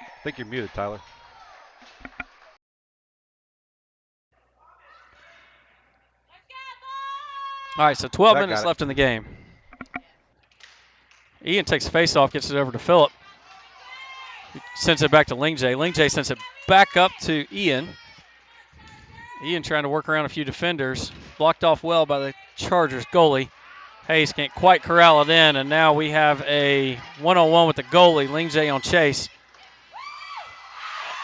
I think you're muted, Tyler.
All right, so 12 minutes left in the game. Ian takes a face-off, gets it over to Phillip. Sends it back to Lingjay. Lingjay sends it back up to Ian. Ian trying to work around a few defenders. Blocked off well by the Chargers goalie. Hayes can't quite corral it in, and now we have a one-on-one with the goalie, Lingjay on chase.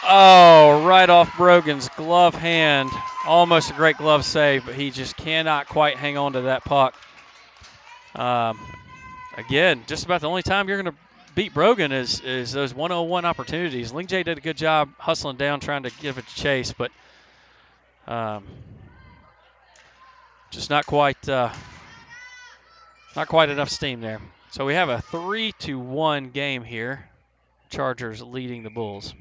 Oh, right off Brogan's glove hand. Almost a great glove save, but he just cannot quite hang on to that puck. Again, just about the only time you're going to beat Brogan is those one-on-one opportunities. Lingjay did a good job hustling down, trying to give it to Chase, but just not quite enough steam there. So we have a 3-1 game here. Chargers leading the Bulls.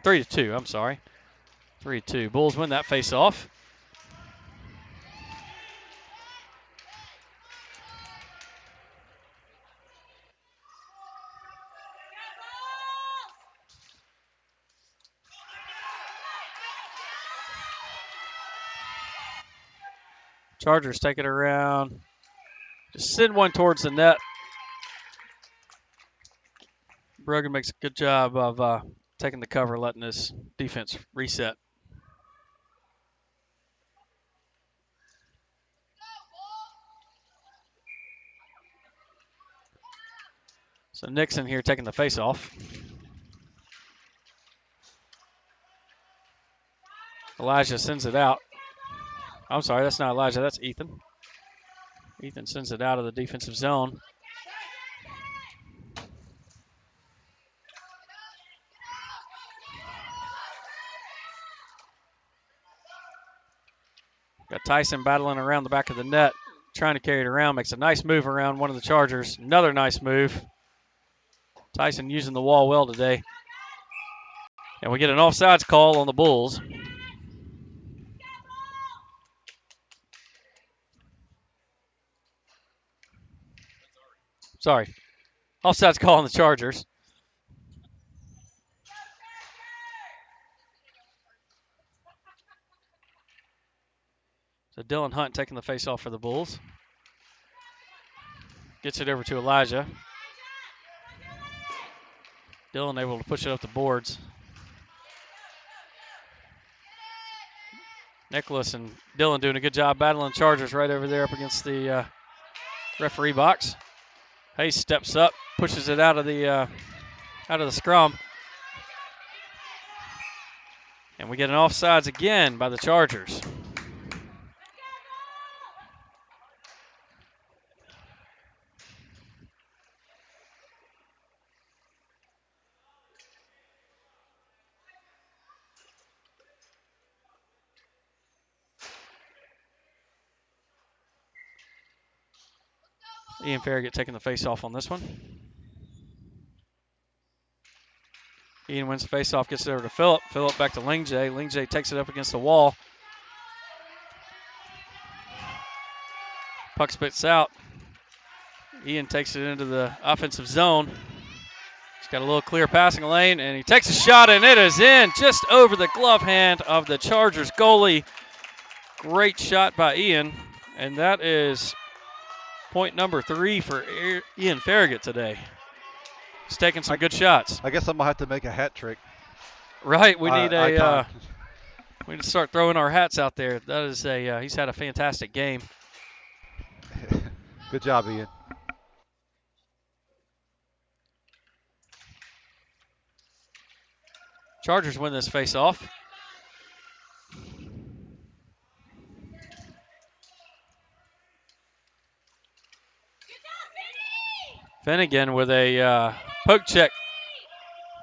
3-2, I'm sorry. 3-2. Bulls win that face-off. Chargers take it around. Just send one towards the net. Brogan makes a good job of taking the cover, letting his defense reset. So Nixon here taking the face-off. Elijah sends it out. I'm sorry, that's not Elijah, that's Ethan. Ethan sends it out of the defensive zone. Got Tyson battling around the back of the net, trying to carry it around. Makes a nice move around one of the Chargers. Another nice move. Tyson using the wall well today. And we get an offsides call on the Bulls. Sorry. Offsides call on the Chargers. So Dylan Hunt taking the face off for the Bulls. Gets it over to Elijah. Dylan able to push it up the boards. Nicholas and Dylan doing a good job battling Chargers right over there up against the referee box. Hayes steps up, pushes it out of the scrum. And we get an offsides again by the Chargers. Ian Farragut taking the face off on this one. Ian wins the face off, gets it over to Phillip. Phillip back to Lingjay. Lingjay takes it up against the wall. Puck spits out. Ian takes it into the offensive zone. He's got a little clear passing lane, and he takes a shot, and it is in just over the glove hand of the Chargers goalie. Great shot by Ian, and that is point number 3 for Ian Farragut today. He's taking some good shots.
I guess I'm gonna have to make a hat trick.
Right, we need
icon.
we need to start throwing our hats out there. That is he's had a fantastic game.
Good job, Ian.
Chargers win this face-off. Finnegan with a poke check,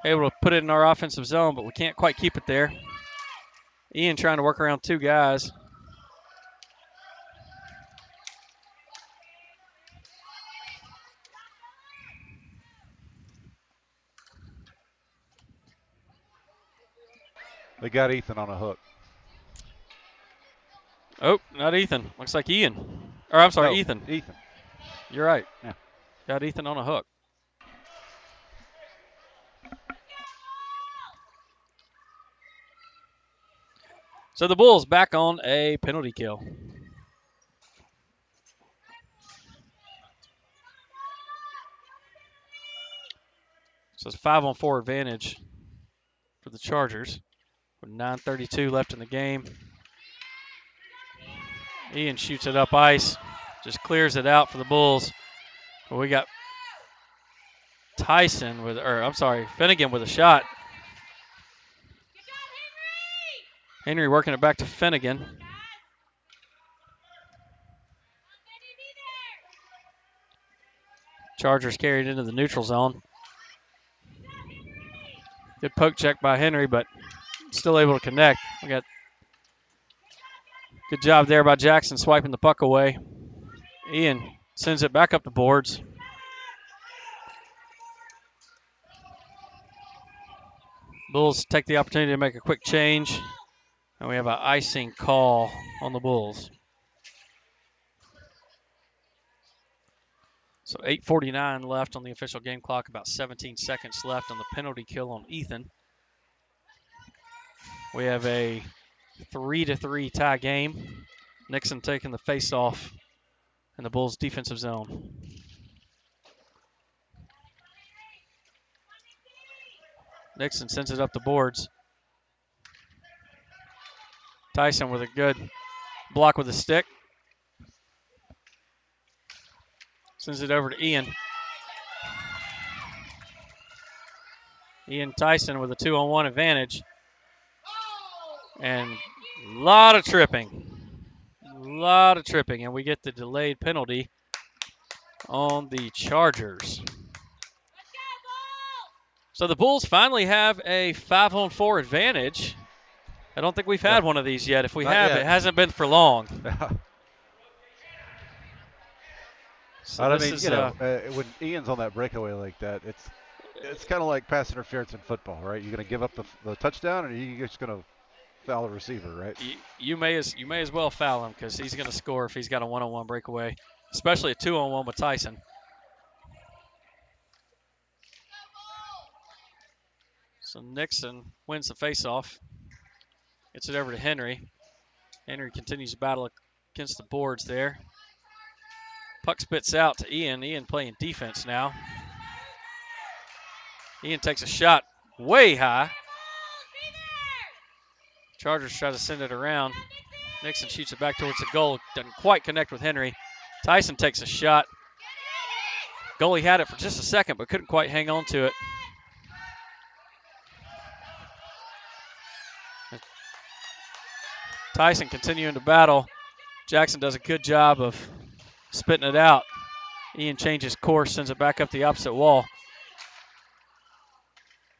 able to put it in our offensive zone, but we can't quite keep it there. Ian trying to work around 2 guys.
They got Ethan on a hook.
Oh, not Ethan. Looks like Ian. Or I'm sorry,
No,
Ethan.
Ethan.
You're right.
Yeah.
Got Ethan on a hook. So the Bulls back on a penalty kill. So it's a 5-on-4 advantage for the Chargers with 9:32 left in the game. Ian shoots it up ice, just clears it out for the Bulls. But we got Finnegan with a shot. Henry working it back to Finnegan. Chargers carried into the neutral zone. Good poke check by Henry, but still able to connect. We got good job there by Jackson swiping the puck away. Ian sends it back up the boards. Bulls take the opportunity to make a quick change, and we have an icing call on the Bulls. So 8:49 left on the official game clock, about 17 seconds left on the penalty kill on Ethan. We have a 3-3 tie game. Nixon taking the face-off in the Bulls' defensive zone. Nixon sends it up the boards. Tyson with a good block with a stick. Sends it over to Ian. Ian Tyson with a 2-on-1 advantage. And a lot of tripping. And we get the delayed penalty on the Chargers. So the Bulls finally have a 5-on-4 advantage. I don't think we've had one of these yet. If we
Not
have,
yet.
it hasn't been for long. So
I
this
mean,
is
when Ian's on that breakaway like that, it's kind of like pass interference in football, right? You're going to give up the touchdown, or you're just going to foul the receiver, right?
you may as well foul him because he's going to score if he's got a 1-on-1 breakaway, especially a 2-on-1 with Tyson. So Nixon wins the faceoff, gets it over to Henry. Henry continues to battle against the boards there. Puck spits out to Ian. Ian playing defense now. Ian takes a shot way high. Chargers try to send it around. Nixon shoots it back towards the goal. Doesn't quite connect with Henry. Tyson takes a shot. Goalie had it for just a second, but couldn't quite hang on to it. Tyson continuing to battle. Jackson does a good job of spitting it out. Ian changes course, sends it back up the opposite wall.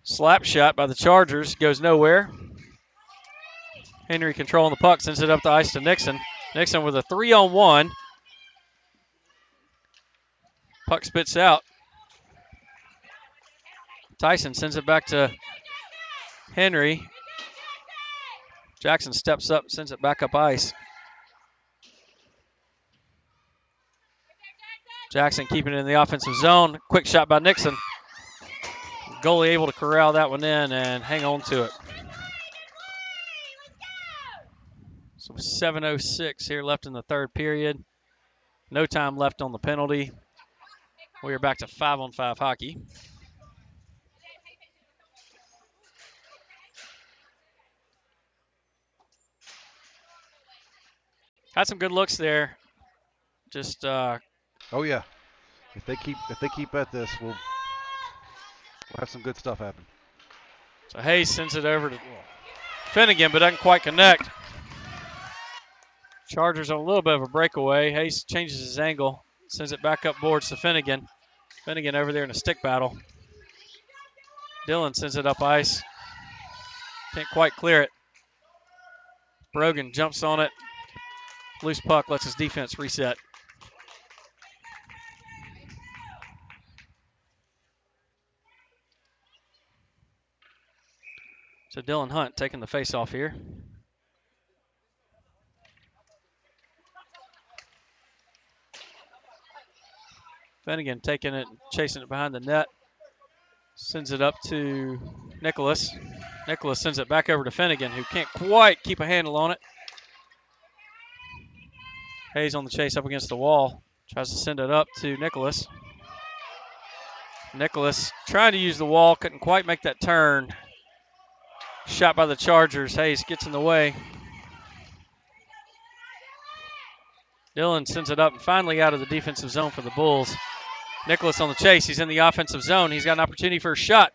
Slap shot by the Chargers, goes nowhere. Henry controlling the puck, sends it up the ice to Nixon. Nixon with a 3-on-1. Puck spits out. Tyson sends it back to Henry. Jackson steps up, sends it back up ice. Jackson keeping it in the offensive zone. Quick shot by Nixon. Goalie able to corral that one in and hang on to it. So 7:06 here left in the third period. No time left on the penalty. We are back to 5-on-5 hockey. Had some good looks there. Just
oh yeah, if they keep at this, we'll have some good stuff happen.
So Hayes sends it over to Finnegan, but doesn't quite connect. Chargers on a little bit of a breakaway. Hayes changes his angle, sends it back up boards to Finnegan. Finnegan over there in a stick battle. Dillon sends it up ice. Can't quite clear it. Brogan jumps on it. Loose puck lets his defense reset. So Dylan Hunt taking the face-off here. Finnegan taking it, chasing it behind the net. Sends it up to Nicholas. Nicholas sends it back over to Finnegan, who can't quite keep a handle on it. Hayes on the chase up against the wall. Tries to send it up to Nicholas. Nicholas trying to use the wall, couldn't quite make that turn. Shot by the Chargers. Hayes gets in the way. Dillon sends it up and finally out of the defensive zone for the Bulls. Nicholas on the chase. He's in the offensive zone. He's got an opportunity for a shot.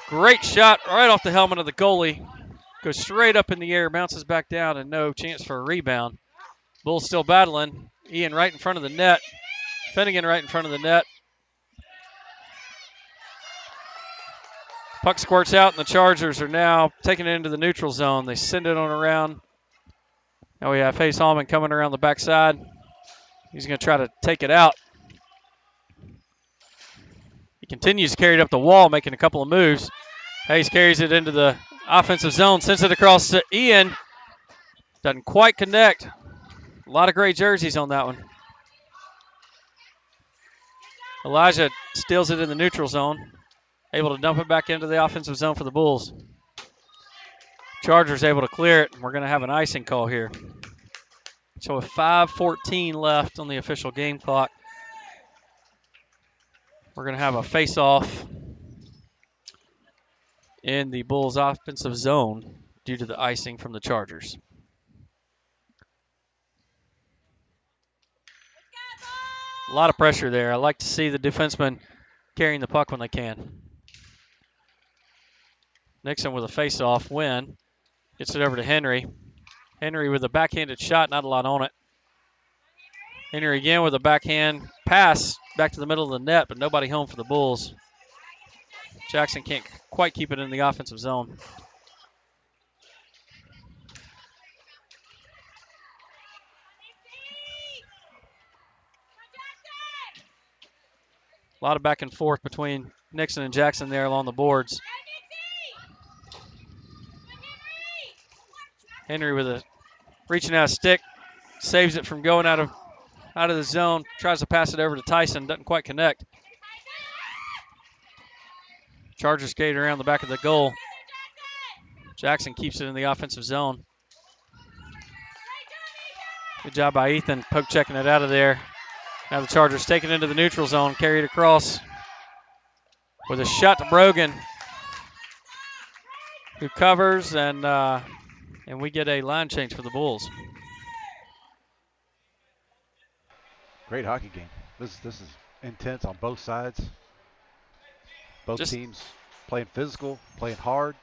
Great shot right off the helmet of the goalie. Goes straight up in the air, bounces back down, and no chance for a rebound. Bulls still battling. Ian right in front of the net. Finnegan right in front of the net. Puck squirts out, and the Chargers are now taking it into the neutral zone. They send it on around. Now we have Hayes Hallman coming around the backside. He's going to try to take it out. He continues to carry it up the wall, making a couple of moves. Hayes carries it into the offensive zone, sends it across to Ian. Doesn't quite connect. A lot of gray jerseys on that one. Elijah steals it in the neutral zone. Able to dump it back into the offensive zone for the Bulls. Chargers able to clear it. We're going to have an icing call here. So with 5:14 left on the official game clock, we're going to have a face-off in the Bulls' offensive zone due to the icing from the Chargers. A lot of pressure there. I like to see the defensemen carrying the puck when they can. Nixon with a face-off win. Gets it over to Henry. Henry with a backhanded shot, not a lot on it. Henry again with a backhand pass back to the middle of the net, but nobody home for the Bulls. Jackson can't quite keep it in the offensive zone. A lot of back and forth between Nixon and Jackson there along the boards. Henry with a reaching out a stick, saves it from going out of the zone, tries to pass it over to Tyson, doesn't quite connect. Chargers skate around the back of the goal. Jackson keeps it in the offensive zone. Good job by Ethan, poke checking it out of there. Now the Chargers take it into the neutral zone, carry it across with a shot to Brogan, who covers, and we get a line change for the Bulls.
Great hockey game. This is intense on both sides. Both teams playing physical, playing hard,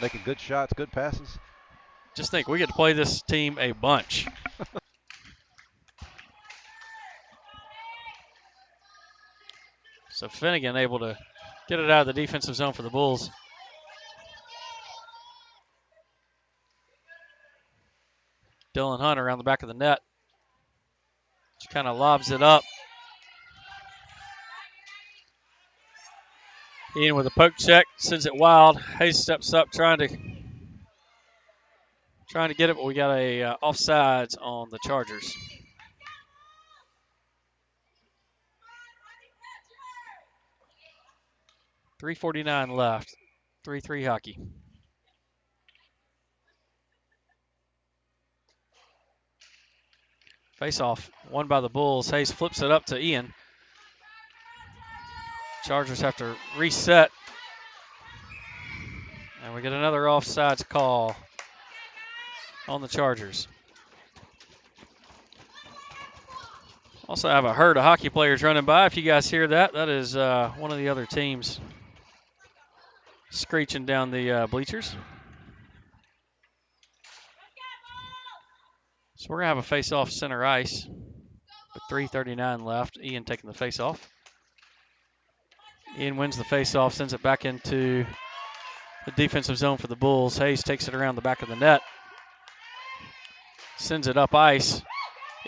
making good shots, good passes.
Just think, we get to play this team a bunch. So Finnegan able to get it out of the defensive zone for the Bulls. Dylan Hunt around the back of the net. Just kind of lobs it up. Ian with a poke check, sends it wild. Hayes steps up trying to get it, but we got a offsides on the Chargers. .349 left. 3-3 hockey. Face-off won by the Bulls. Hayes flips it up to Ian. Chargers have to reset. And we get another offsides call on the Chargers. Also have a herd of hockey players running by. If you guys hear that, that is one of the other teams screeching down the bleachers. So we're going to have a face-off center ice with .339 left. Ian taking the face-off. Ian wins the face-off, sends it back into the defensive zone for the Bulls. Hayes takes it around the back of the net. Sends it up ice.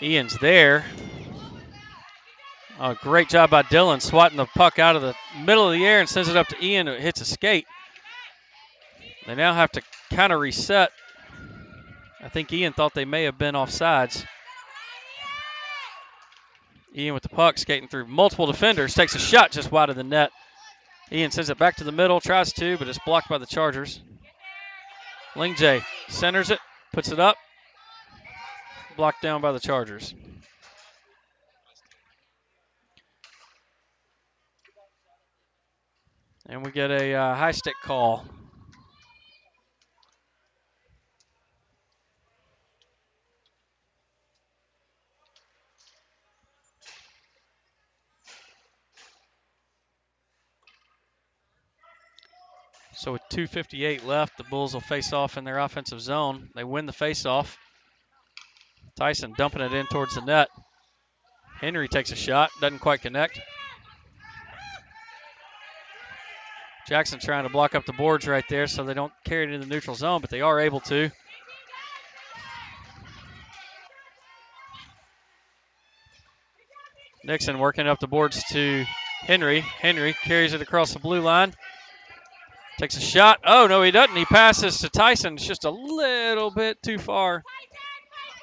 Ian's there. Oh, great job by Dylan, swatting the puck out of the middle of the air and sends it up to Ian. It hits a skate. They now have to kind of reset. I think Ian thought they may have been offsides. Ian with the puck, skating through multiple defenders, takes a shot just wide of the net. Ian sends it back to the middle, tries to, but it's blocked by the Chargers. Lingjay centers it, puts it up, blocked down by the Chargers. And we get a high stick call. So with 2:58 left, the Bulls will face off in their offensive zone. They win the face-off. Tyson dumping it in towards the net. Henry takes a shot, doesn't quite connect. Jackson trying to block up the boards right there so they don't carry it in the neutral zone, but they are able to. Nixon working up the boards to Henry. Henry carries it across the blue line. Takes a shot. Oh, no, he doesn't. He passes to Tyson. It's just a little bit too far.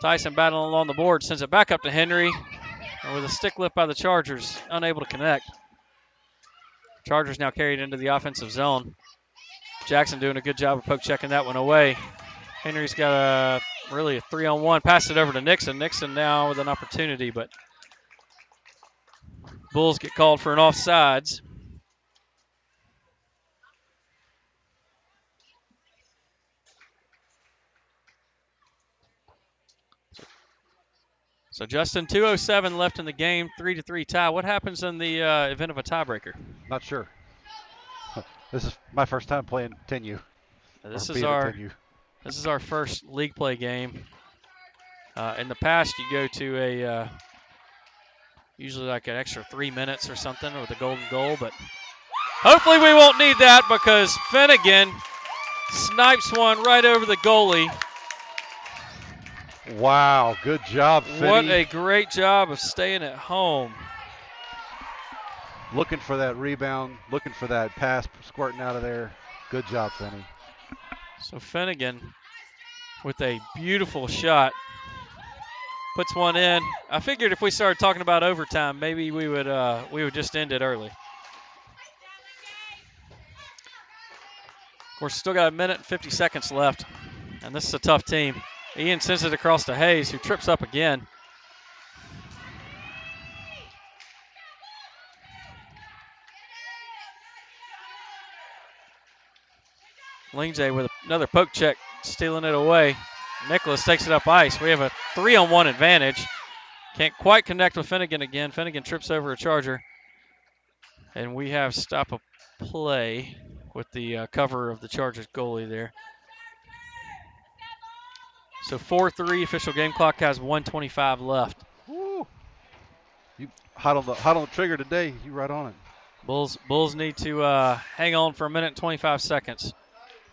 Tyson battling along the board, sends it back up to Henry. And with a stick lift by the Chargers, unable to connect. Chargers now carried into the offensive zone. Jackson doing a good job of poke checking that one away. Henry's got really a 3-on-1. Pass it over to Nixon. Nixon now with an opportunity, but Bulls get called for an offsides. So, Justin, 2:07 left in the game, 3-3 tie. What happens in the event of a tiebreaker?
Not sure. This is my first time playing 10U.
This
or
is
be it
our
continue.
this is our first league play game. In the past, you go to a usually like an extra 3 minutes or something with a golden goal, but hopefully we won't need that because Finnegan snipes one right over the goalie.
Wow, good job,
What
Finney.
a great job of staying at home.
Looking for that rebound, looking for that pass squirting out of there. Good job, Finney.
So Finnegan with a beautiful shot puts one in. I figured if we started talking about overtime, maybe we would just end it early. Of course, still got a minute and 50 seconds left, and this is a tough team. Ian sends it across to Hayes, who trips up again. Lindsay with another poke check, stealing it away. Nicholas takes it up ice. We have a 3-on-1 advantage. Can't quite connect with Finnegan again. Finnegan trips over a Charger. And we have stop a play with the cover of the Chargers goalie there. So 4-3, official game clock has 1:25 left.
Woo. You hot on the trigger today. You right on it.
Bulls need to hang on for a minute and 25 seconds.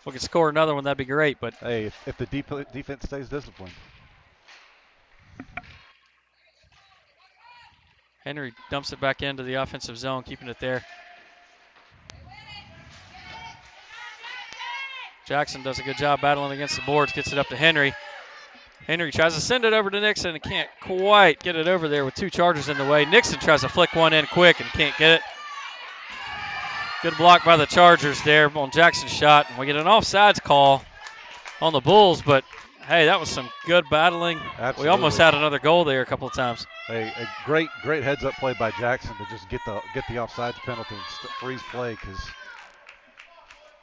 If we could score another one, that'd be great. But
Hey, if the defense stays disciplined.
Henry dumps it back into the offensive zone, keeping it there. Jackson does a good job battling against the boards, gets it up to Henry. Henry tries to send it over to Nixon and can't quite get it over there with two Chargers in the way. Nixon tries to flick one in quick and can't get it. Good block by the Chargers there on Jackson's shot. And we get an offsides call on the Bulls, but hey, that was some good battling.
Absolutely.
We almost had another goal there a couple of times.
A great heads-up play by Jackson to just get the offsides penalty and freeze play because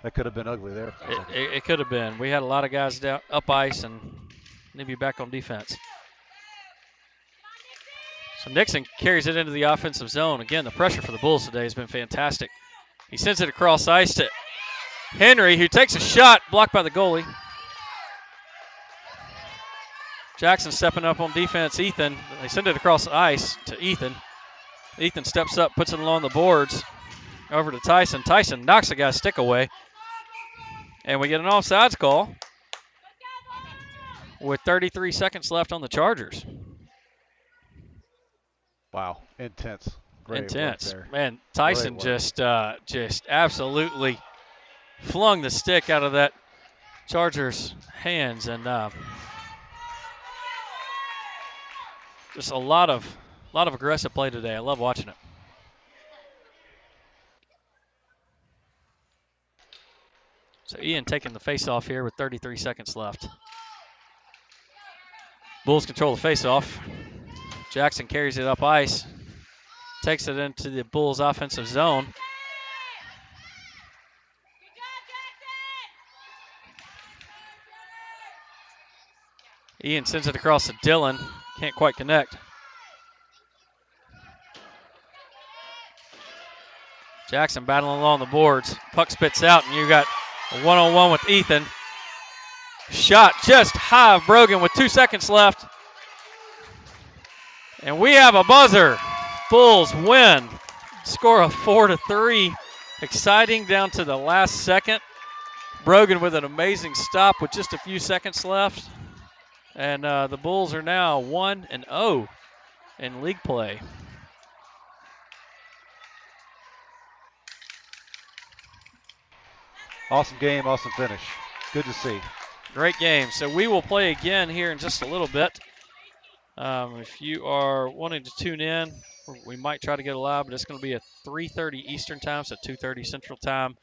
that could have been ugly there.
It could have been. We had a lot of guys down up ice and need to be back on defense. So Nixon carries it into the offensive zone. Again, the pressure for the Bulls today has been fantastic. He sends it across ice to Henry, who takes a shot, blocked by the goalie. Jackson stepping up on defense. Ethan, they send it across ice to Ethan. Ethan steps up, puts it along the boards, over to Tyson. Tyson knocks the guy's stick away. And we get an offsides call with 33 seconds left on the Chargers.
Wow, intense. Great
Intense.
work there.
Man, Tyson just absolutely flung the stick out of that Chargers' hands, and just a lot of aggressive play today. I love watching it. So Ian taking the face-off here with 33 seconds left. Bulls control the face-off. Jackson carries it up ice, takes it into the Bulls' offensive zone. Ian sends it across to Dylan. Can't quite connect. Jackson battling along the boards. Puck spits out, and you got a one-on-one with Ethan. Shot just high of Brogan with 2 seconds left. And we have a buzzer. Bulls win. Score of 4-3. Exciting down to the last second. Brogan with an amazing stop with just a few seconds left. And the Bulls are now 1-0 in league play.
Awesome game, awesome finish. Good to see.
Great game. So we will play again here in just a little bit. If you are wanting to tune in, we might try to get live, but it's going to be at 3:30 Eastern time, so 2:30 Central time.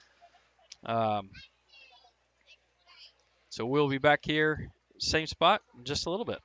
So we'll be back here, same spot, in just a little bit.